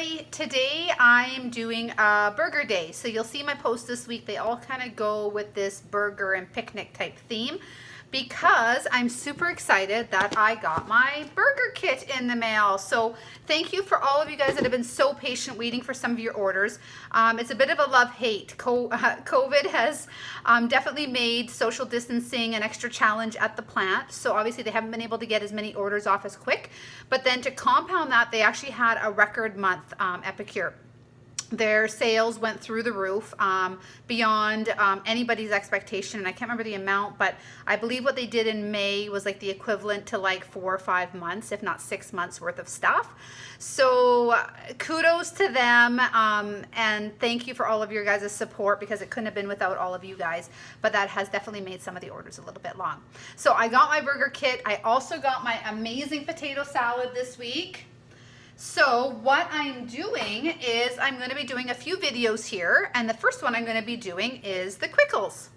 everybody. Today I'm doing a burger day. So you'll see my posts this week. They all kind of go with this burger and picnic type theme because I'm super excited that I got my burger kit in the mail. So thank you for all of you guys that have been so patient waiting for some of your orders. It's a bit of a love-hate. COVID has definitely made social distancing an extra challenge at the plant. So obviously they haven't been able to get as many orders off as quick. But then to compound that, they actually had a record month, Epicure. Their sales went through the roof, beyond anybody's expectation. And I can't remember the amount, but I believe what they did in May was like the equivalent to like 4 or 5 months, if not 6 months worth of stuff. So kudos to them, and thank you for all of your guys' support, because it couldn't have been without all of you guys. But that has definitely made some of the orders a little bit long. So I got my burger kit. I also got my amazing potato salad this week. So what I'm doing is I'm going to be doing a few videos here, and the first one I'm going to be doing is the Pickles.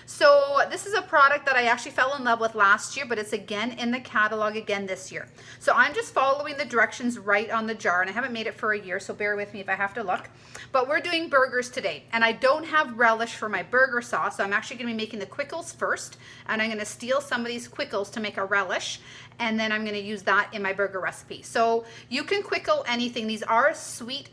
So this is a product that I actually fell in love with last year, but it's again in the catalog again this year. So I'm just following the directions right on the jar, and I haven't made it for a year, so bear with me if I have to look. But we're doing burgers today, and I don't have relish for my burger sauce, so I'm actually going to be making the Pickles first, and I'm going to steal some of these Pickles to make a relish, and then I'm going to use that in my burger recipe. So you can Pickle anything. These are a sweet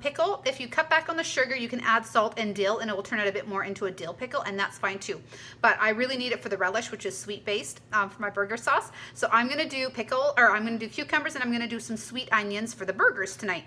pickle. If you cut back on the sugar, you can add salt and dill, and it will turn it a bit more into a dill pickle, and that's fine too. But I really need it for the relish, which is sweet based, for my burger sauce. So I'm going to do I'm going to do cucumbers, and I'm going to do some sweet onions for the burgers tonight.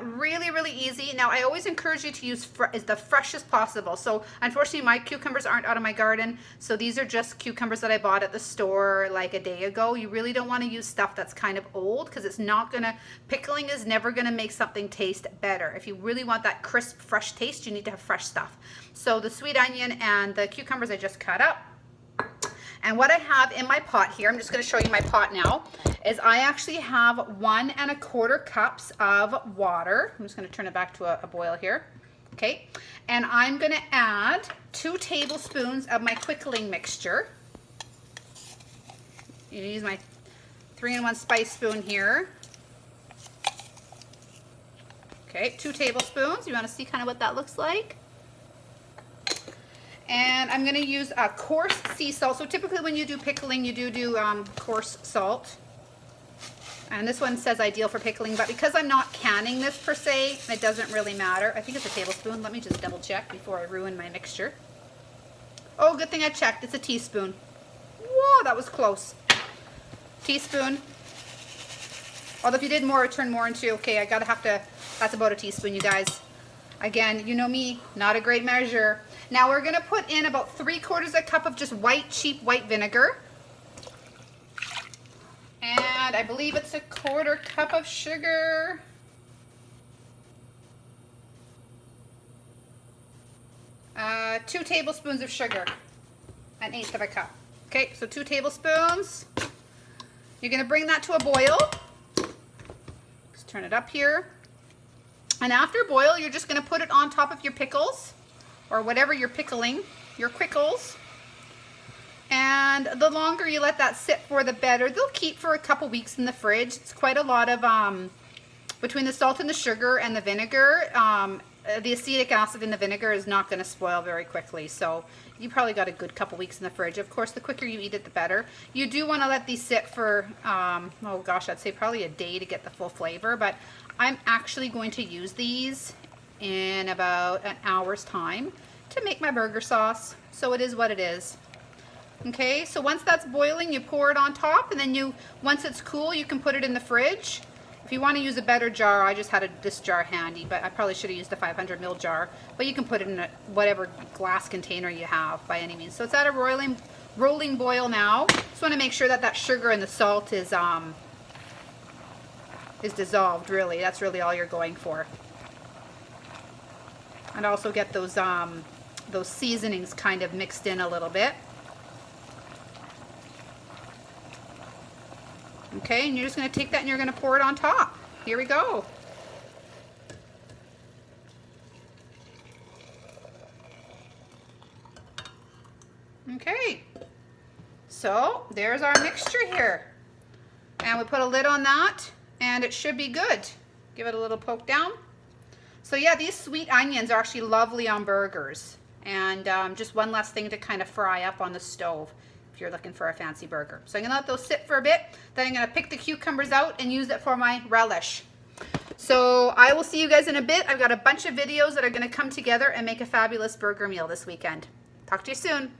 Really easy. Now I always encourage you to use is the freshest possible. So unfortunately my cucumbers aren't out of my garden, so these are just cucumbers that I bought at the store like a day ago. You really don't want to use stuff that's kind of old, because it's not gonna, pickling is never gonna make something taste better. If you really want that crisp fresh taste, you need to have fresh stuff. So the sweet onion and the cucumbers I just cut up. And what I have in my pot here, I'm just going to show you my pot now, is I actually have 1 1/4 cups of water. I'm just going to turn it back to a boil here. Okay. And I'm going to add 2 tablespoons of my quickling mixture. You use my 3-in-1 spice spoon here. Okay, 2 tablespoons. You want to see kind of what that looks like? And I'm going to use a coarse sea salt. So typically when you do pickling, you do coarse salt. And this one says ideal for pickling, but because I'm not canning this per se, it doesn't really matter. I think it's a tablespoon. Let me just double check before I ruin my mixture. Oh, good thing I checked. It's a teaspoon. Whoa, that was close. Teaspoon. Although if you did more, it turned more into, okay, that's about a teaspoon, you guys. Again, you know me, not a great measure. Now we're going to put in about 3/4 cup of just cheap white vinegar. And I believe it's 1/4 cup of sugar. Uh, 2 tablespoons of sugar. 1/8 cup. Okay, so 2 tablespoons. You're going to bring that to a boil. Just turn it up here. And after boil, you're just going to put it on top of your pickles, or whatever you're pickling, your Pickles. And the longer you let that sit for, the better. They'll keep for a couple weeks in the fridge. It's quite a lot of, between the salt and the sugar and the vinegar, the acetic acid in the vinegar is not going to spoil very quickly. So you probably got a good couple weeks in the fridge. Of course, the quicker you eat it, the better. You do want to let these sit for, oh gosh, I'd say probably a day to get the full flavor. But I'm actually going to use these in about an hour's time to make my burger sauce. So it is what it is. Okay, so once that's boiling, you pour it on top, and then once it's cool, you can put it in the fridge. If you want to use a better jar, I just had this jar handy, but I probably should have used the 500 ml jar. But you can put it in whatever glass container you have by any means. So it's at a rolling boil now. Just want to make sure that that sugar and the salt is dissolved, really. That's really all you're going for. And also get those seasonings kind of mixed in a little bit. Okay, and you're just going to take that and you're going to pour it on top. Here we go. Okay, so there's our mixture here. And we put a lid on that, and it should be good. Give it a little poke down. So yeah, these sweet onions are actually lovely on burgers. And just one less thing to kind of fry up on the stove if you're looking for a fancy burger. So I'm gonna let those sit for a bit. Then I'm gonna pick the cucumbers out and use it for my relish. So I will see you guys in a bit. I've got a bunch of videos that are gonna come together and make a fabulous burger meal this weekend. Talk to you soon.